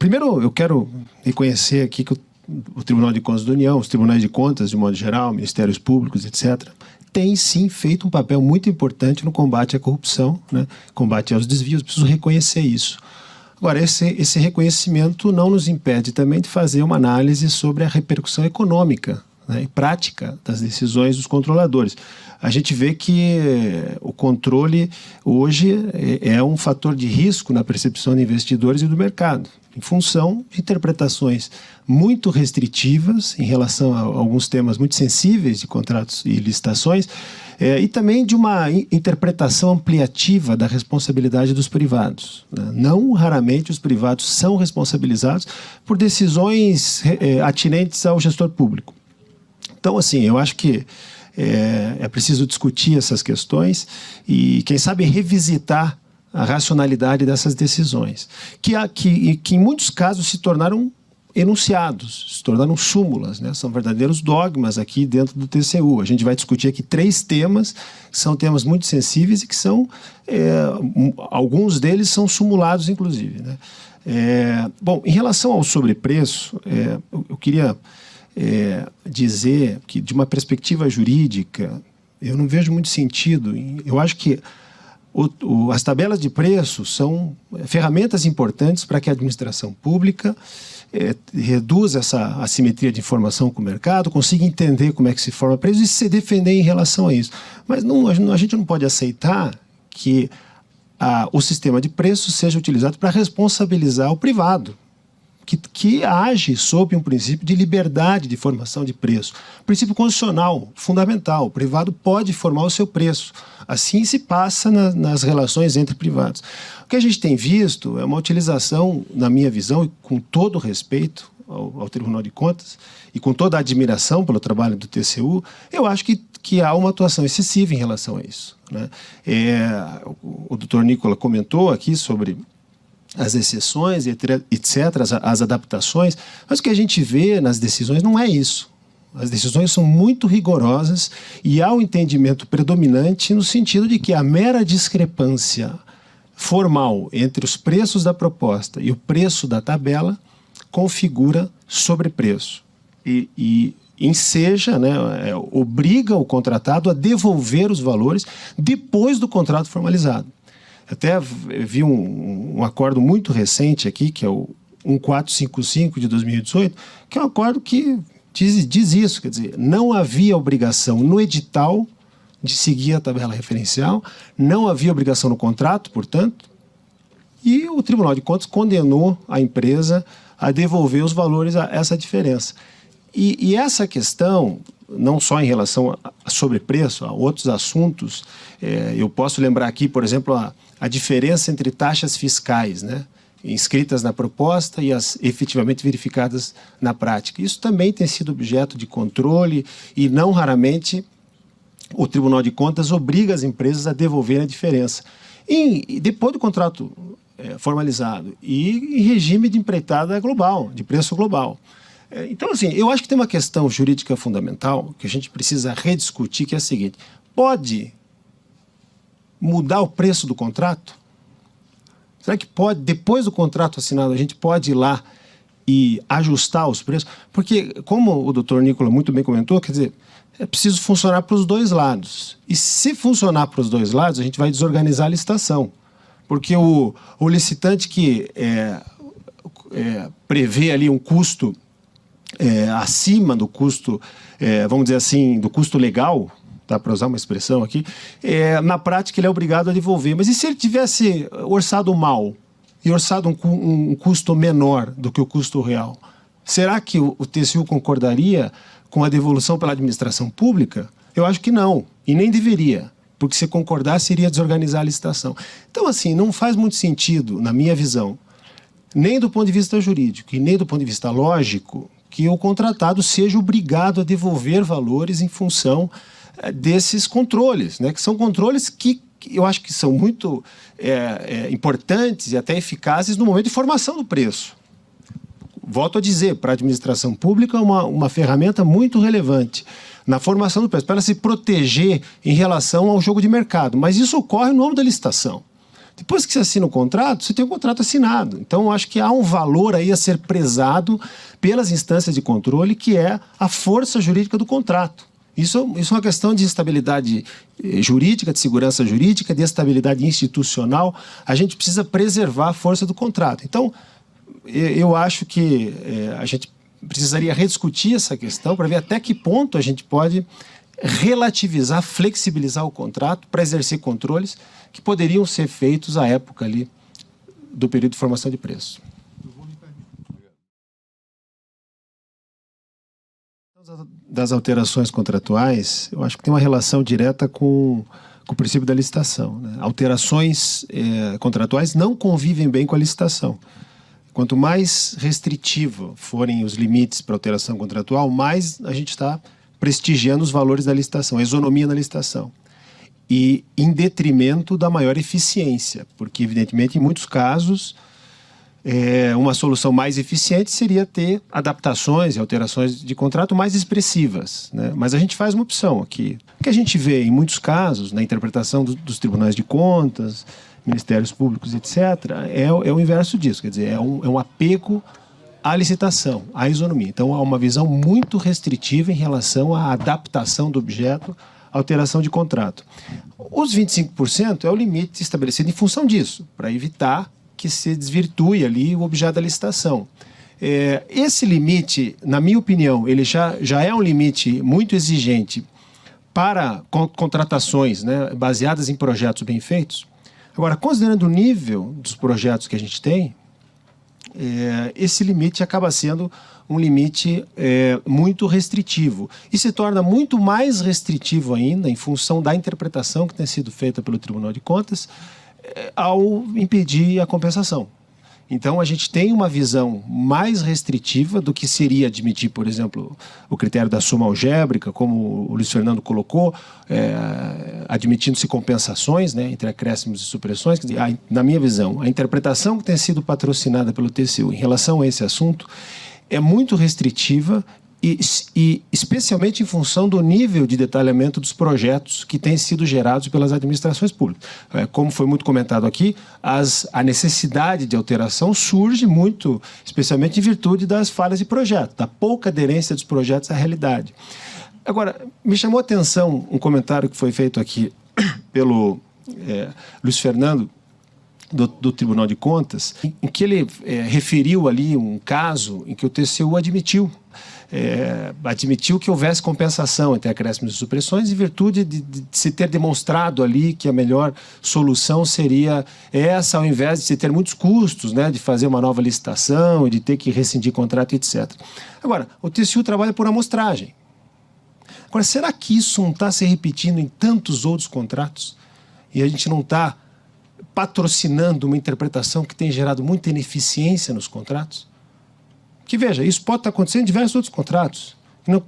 Primeiro, eu quero reconhecer aqui que o Tribunal de Contas da União, os Tribunais de Contas, de modo geral, Ministérios Públicos, etc., tem, sim, feito um papel muito importante no combate à corrupção, né? Combate aos desvios, preciso reconhecer isso. Agora, esse reconhecimento não nos impede também de fazer uma análise sobre a repercussão econômica, né, e prática das decisões dos controladores. A gente vê que o controle hoje é um fator de risco na percepção de investidores e do mercado, em função de interpretações muito restritivas em relação a alguns temas muito sensíveis de contratos e licitações, e também de uma interpretação ampliativa da responsabilidade dos privados, né? Não raramente os privados são responsabilizados por decisões atinentes ao gestor público. Então, assim, eu acho que é preciso discutir essas questões e, quem sabe, revisitar a racionalidade dessas decisões, que em muitos casos se tornaram enunciados, se tornaram súmulas, né? São verdadeiros dogmas aqui dentro do TCU. A gente vai discutir aqui 3 temas, que são temas muito sensíveis e que são, alguns deles são sumulados, inclusive, né? Bom, em relação ao sobrepreço, eu queria dizer que, de uma perspectiva jurídica, eu não vejo muito sentido. Eu acho que as tabelas de preços são ferramentas importantes para que a administração pública reduza essa assimetria de informação com o mercado, consiga entender como é que se forma preço e se defender em relação a isso. Mas a gente não pode aceitar que o sistema de preços seja utilizado para responsabilizar o privado, que age sob um princípio de liberdade de formação de preço. Princípio constitucional, fundamental. O privado pode formar o seu preço. Assim se passa nas relações entre privados. O que a gente tem visto é uma utilização, na minha visão, e com todo o respeito ao Tribunal de Contas, e com toda a admiração pelo trabalho do TCU, eu acho que há uma atuação excessiva em relação a isso, né? O doutor Nicola comentou aqui sobre as exceções, etc., as adaptações, mas o que a gente vê nas decisões não é isso. As decisões são muito rigorosas e há um entendimento predominante no sentido de que a mera discrepância formal entre os preços da proposta e o preço da tabela configura sobrepreço e enseja, né, obriga o contratado a devolver os valores depois do contrato formalizado. Até vi um acordo muito recente aqui, que é o 1455 de 2018, que é um acordo que diz isso, quer dizer, não havia obrigação no edital de seguir a tabela referencial, não havia obrigação no contrato, portanto, e o Tribunal de Contas condenou a empresa a devolver os valores a essa diferença. E essa questão, não só em relação a sobrepreço, a outros assuntos, eu posso lembrar aqui, por exemplo, a diferença entre taxas fiscais, né, inscritas na proposta e as efetivamente verificadas na prática. Isso também tem sido objeto de controle e, não raramente, o Tribunal de Contas obriga as empresas a devolver a diferença. E depois do contrato formalizado e em regime de empreitada global, de preço global. Então, assim, eu acho que tem uma questão jurídica fundamental que a gente precisa rediscutir, que é a seguinte: pode mudar o preço do contrato? Será que pode, depois do contrato assinado, a gente pode ir lá e ajustar os preços? Porque, como o doutor Nicola muito bem comentou, quer dizer, é preciso funcionar para os dois lados. E se funcionar para os dois lados, a gente vai desorganizar a licitação. Porque o licitante que prevê ali um custo acima do custo, vamos dizer assim, do custo legal, tá, para usar uma expressão aqui, na prática ele é obrigado a devolver. Mas e se ele tivesse orçado mal e orçado um custo menor do que o custo real? Será que o TCU concordaria com a devolução pela administração pública? Eu acho que não, e nem deveria, porque se concordasse iria desorganizar a licitação. Então, assim, não faz muito sentido, na minha visão, nem do ponto de vista jurídico e nem do ponto de vista lógico, que o contratado seja obrigado a devolver valores em função desses controles, né? Que são controles que eu acho que são muito importantes e até eficazes no momento de formação do preço. Volto a dizer, para a administração pública é uma ferramenta muito relevante na formação do preço, para ela se proteger em relação ao jogo de mercado. Mas isso ocorre no âmbito da licitação. Depois que você assina o contrato, você tem um contrato assinado. Então, eu acho que há um valor aí a ser prezado pelas instâncias de controle, que é a força jurídica do contrato. Isso é uma questão de estabilidade jurídica, de segurança jurídica, de estabilidade institucional. A gente precisa preservar a força do contrato. Então, eu acho que a gente precisaria rediscutir essa questão para ver até que ponto a gente pode relativizar, flexibilizar o contrato para exercer controles que poderiam ser feitos à época ali do período de formação de preço. Das alterações contratuais, eu acho que tem uma relação direta com o princípio da licitação, né? Alterações contratuais não convivem bem com a licitação. Quanto mais restritivo forem os limites para alteração contratual, mais a gente está prestigiando os valores da licitação, a isonomia na licitação. E em detrimento da maior eficiência, porque, evidentemente, em muitos casos, uma solução mais eficiente seria ter adaptações e alterações de contrato mais expressivas, né? Mas a gente faz uma opção aqui. O que a gente vê em muitos casos, na interpretação dos tribunais de contas, ministérios públicos, etc., é o inverso disso, quer dizer, é um apego à licitação, à isonomia. Então, há uma visão muito restritiva em relação à adaptação do objeto, alteração de contrato. Os 25% é o limite estabelecido em função disso, para evitar que se desvirtue ali o objeto da licitação. Esse limite, na minha opinião, ele já é um limite muito exigente para contratações, né, baseadas em projetos bem feitos. Agora, considerando o nível dos projetos que a gente tem, esse limite acaba sendo um limite muito restritivo. E se torna muito mais restritivo ainda em função da interpretação que tem sido feita pelo Tribunal de Contas ao impedir a compensação. Então, a gente tem uma visão mais restritiva do que seria admitir, por exemplo, o critério da soma algébrica, como o Luiz Fernando colocou, admitindo-se compensações, né, entre acréscimos e supressões. Quer dizer, na minha visão, a interpretação que tem sido patrocinada pelo TCU em relação a esse assunto é muito restritiva e especialmente em função do nível de detalhamento dos projetos que têm sido gerados pelas administrações públicas. Como foi muito comentado aqui, a necessidade de alteração surge muito, especialmente em virtude das falhas de projeto, da pouca aderência dos projetos à realidade. Agora, me chamou a atenção um comentário que foi feito aqui pelo Luiz Fernando, do Tribunal de Contas, em que ele referiu ali um caso em que o TCU admitiu que houvesse compensação entre acréscimos e supressões em virtude de se ter demonstrado ali que a melhor solução seria essa, ao invés de se ter muitos custos, né, de fazer uma nova licitação e de ter que rescindir contrato, etc. Agora, o TCU trabalha por amostragem. Agora, será que isso não está se repetindo em tantos outros contratos? E a gente não está patrocinando uma interpretação que tem gerado muita ineficiência nos contratos? Que, veja, isso pode estar acontecendo em diversos outros contratos,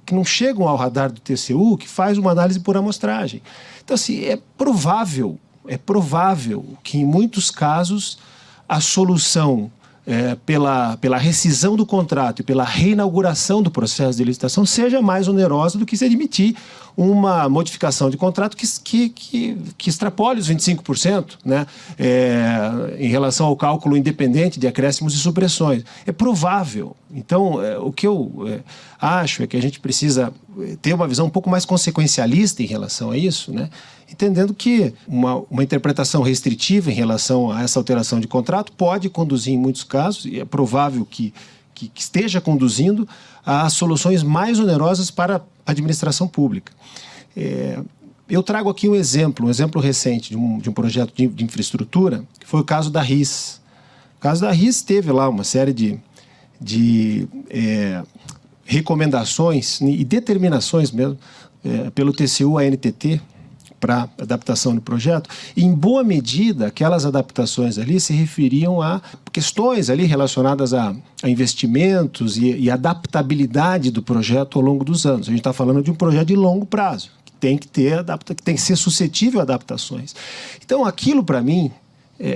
que não chegam ao radar do TCU, que faz uma análise por amostragem. Então, assim, é provável que, em muitos casos, a solução pela rescisão do contrato e pela reinauguração do processo de licitação seja mais onerosa do que se admitir uma modificação de contrato que extrapole os 25%, né, em relação ao cálculo independente de acréscimos e supressões. É provável. Então, o que eu acho é que a gente precisa ter uma visão um pouco mais consequencialista em relação a isso, né, entendendo que uma interpretação restritiva em relação a essa alteração de contrato pode conduzir, em muitos casos, e é provável que esteja conduzindo a soluções mais onerosas para a administração pública. Eu trago aqui um exemplo recente de um projeto de infraestrutura, que foi o caso da RIS. O caso da RIS teve lá uma série de recomendações e determinações mesmo pelo TCU à NTT para adaptação do projeto, e, em boa medida, aquelas adaptações ali se referiam a questões ali relacionadas a investimentos e adaptabilidade do projeto ao longo dos anos. A gente está falando de um projeto de longo prazo, que tem que ser suscetível a adaptações. Então, aquilo, para mim,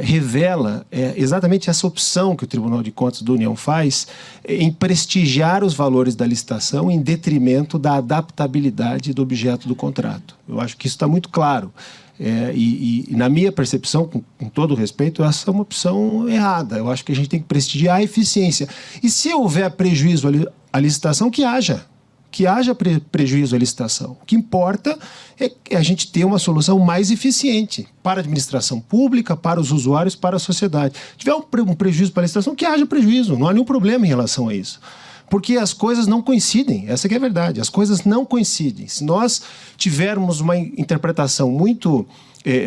revela exatamente essa opção que o Tribunal de Contas da União faz em prestigiar os valores da licitação em detrimento da adaptabilidade do objeto do contrato. Eu acho que isso está muito claro. E na minha percepção, com todo respeito, essa é uma opção errada. Eu acho que a gente tem que prestigiar a eficiência. E se houver prejuízo à licitação, que haja prejuízo à licitação. O que importa é a gente ter uma solução mais eficiente para a administração pública, para os usuários, para a sociedade. Se tiver um prejuízo para a licitação, que haja prejuízo. Não há nenhum problema em relação a isso. Porque as coisas não coincidem, essa que é a verdade, as coisas não coincidem. Se nós tivermos uma interpretação muito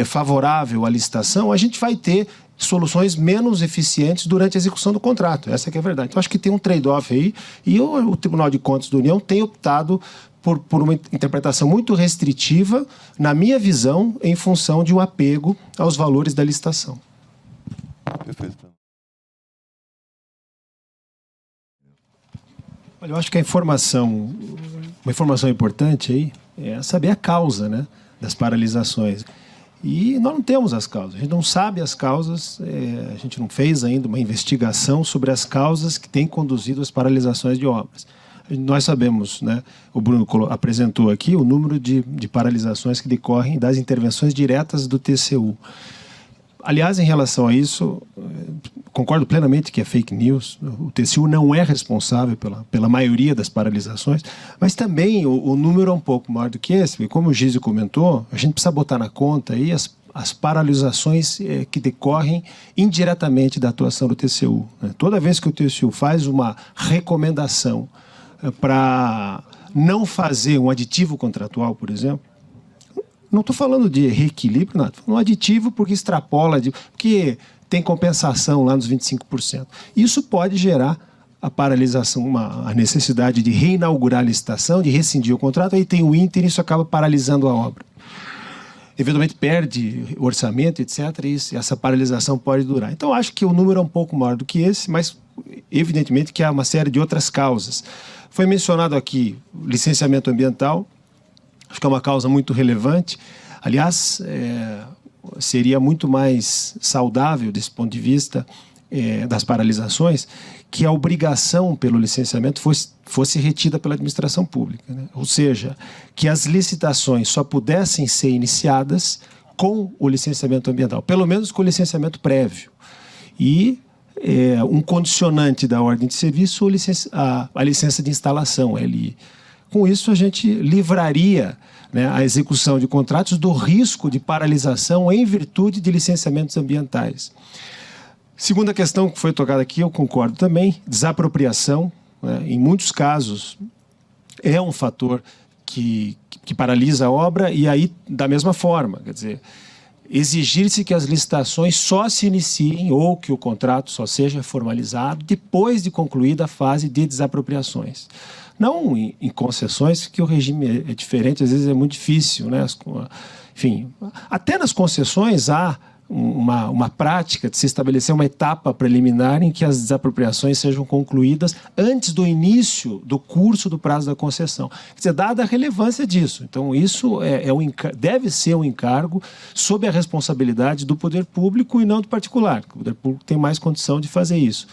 favorável à licitação, a gente vai ter soluções menos eficientes durante a execução do contrato, essa que é a verdade. Então, acho que tem um trade-off aí, e o Tribunal de Contas da União tem optado por uma interpretação muito restritiva, na minha visão, em função de um apego aos valores da licitação. Perfeito. Olha, eu acho que uma informação importante aí é saber a causa, né, das paralisações. E nós não temos as causas, a gente não sabe as causas, a gente não fez ainda uma investigação sobre as causas que têm conduzido às paralisações de obras. Nós sabemos, né, o Bruno apresentou aqui o número de paralisações que decorrem das intervenções diretas do TCU. Aliás, em relação a isso, concordo plenamente que é fake news. O TCU não é responsável pela maioria das paralisações, mas também o número é um pouco maior do que esse. Porque, como o Gizio comentou, a gente precisa botar na conta aí as paralisações que decorrem indiretamente da atuação do TCU. Né? Toda vez que o TCU faz uma recomendação para não fazer um aditivo contratual, por exemplo, não estou falando de reequilíbrio, nada. Estou falando aditivo porque extrapola, porque tem compensação lá nos 25%. Isso pode gerar a paralisação, a necessidade de reinaugurar a licitação, de rescindir o contrato, aí tem o ínter e isso acaba paralisando a obra. Eventualmente perde orçamento, etc. E essa paralisação pode durar. Então, acho que o número é um pouco maior do que esse, mas evidentemente que há uma série de outras causas. Foi mencionado aqui licenciamento ambiental. Acho que é uma causa muito relevante. Aliás, seria muito mais saudável, desse ponto de vista das paralisações, que a obrigação pelo licenciamento fosse retida pela administração pública, né? Ou seja, que as licitações só pudessem ser iniciadas com o licenciamento ambiental, pelo menos com o licenciamento prévio. E um condicionante da ordem de serviço, a licença de instalação, a LI. Com isso, a gente livraria, né, a execução de contratos do risco de paralisação em virtude de licenciamentos ambientais. Segunda questão que foi tocada aqui, eu concordo também, desapropriação, né, em muitos casos, é um fator que paralisa a obra, e aí, da mesma forma, quer dizer, exigir-se que as licitações só se iniciem ou que o contrato só seja formalizado depois de concluída a fase de desapropriações. Não em concessões, que o regime é diferente, às vezes é muito difícil, né? Enfim, até nas concessões há uma prática de se estabelecer uma etapa preliminar em que as desapropriações sejam concluídas antes do início do curso do prazo da concessão. Quer dizer, dada a relevância disso. Então, isso deve ser um encargo sob a responsabilidade do poder público e não do particular. O poder público tem mais condição de fazer isso.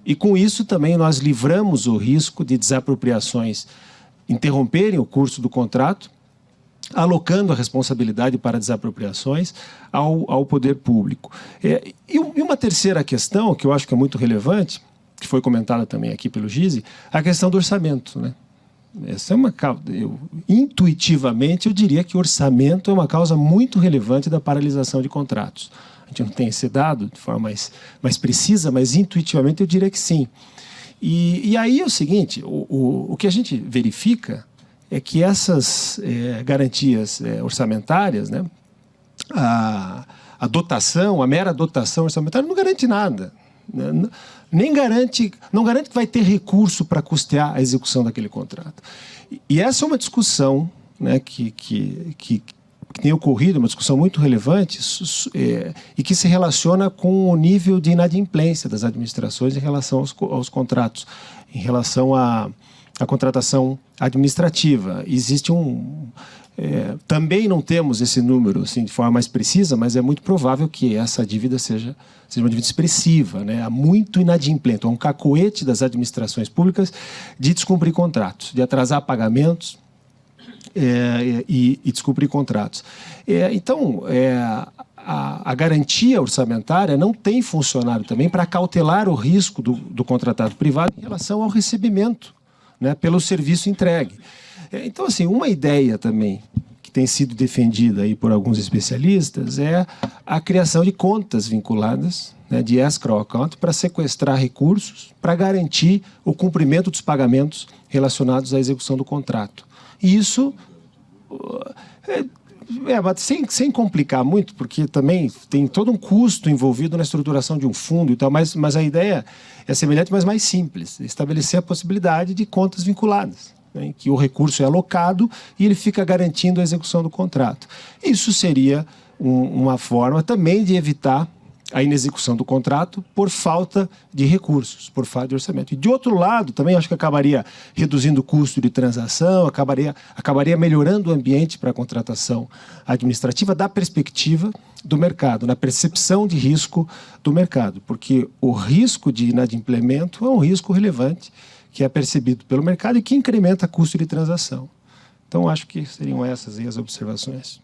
E, com isso, também nós livramos o risco de desapropriações interromperem o curso do contrato, alocando a responsabilidade para desapropriações ao poder público. E uma terceira questão, que eu acho que é muito relevante, que foi comentada também aqui pelo Gizio, a questão do orçamento, né? Essa é uma causa, intuitivamente, eu diria que o orçamento é uma causa muito relevante da paralisação de contratos. A gente não tem esse dado de forma mais precisa, mas intuitivamente eu diria que sim. E aí é o seguinte, o que a gente verifica é que essas garantias orçamentárias, né, a dotação, a mera dotação orçamentária não garante nada. Né? Não garante que vai ter recurso para custear a execução daquele contrato. E essa é uma discussão, né, que tem ocorrido, uma discussão muito relevante e que se relaciona com o nível de inadimplência das administrações em relação aos contratos, em relação à contratação administrativa. Existe também não temos esse número assim, de forma mais precisa, mas é muito provável que essa dívida seja uma dívida expressiva, né? Há muito inadimplente, é um cacoete das administrações públicas de descumprir contratos, de atrasar pagamentos, e descumprir contratos. Então, a garantia orçamentária não tem funcionado também para cautelar o risco do contratado privado em relação ao recebimento, né, pelo serviço entregue. Então, assim, uma ideia também que tem sido defendida aí por alguns especialistas é a criação de contas vinculadas, né, de escrow account, para sequestrar recursos, para garantir o cumprimento dos pagamentos relacionados à execução do contrato. E isso, sem complicar muito, porque também tem todo um custo envolvido na estruturação de um fundo e tal, mas a ideia é semelhante, mas mais simples, estabelecer a possibilidade de contas vinculadas, em que o recurso é alocado e ele fica garantindo a execução do contrato. Isso seria uma forma também de evitar a inexecução do contrato por falta de recursos, por falta de orçamento. E, de outro lado, também acho que acabaria reduzindo o custo de transação, acabaria melhorando o ambiente para a contratação administrativa da perspectiva do mercado, na percepção de risco do mercado, porque o risco de inadimplemento é um risco relevante que é percebido pelo mercado e que incrementa o custo de transação. Então, acho que seriam essas aí as observações.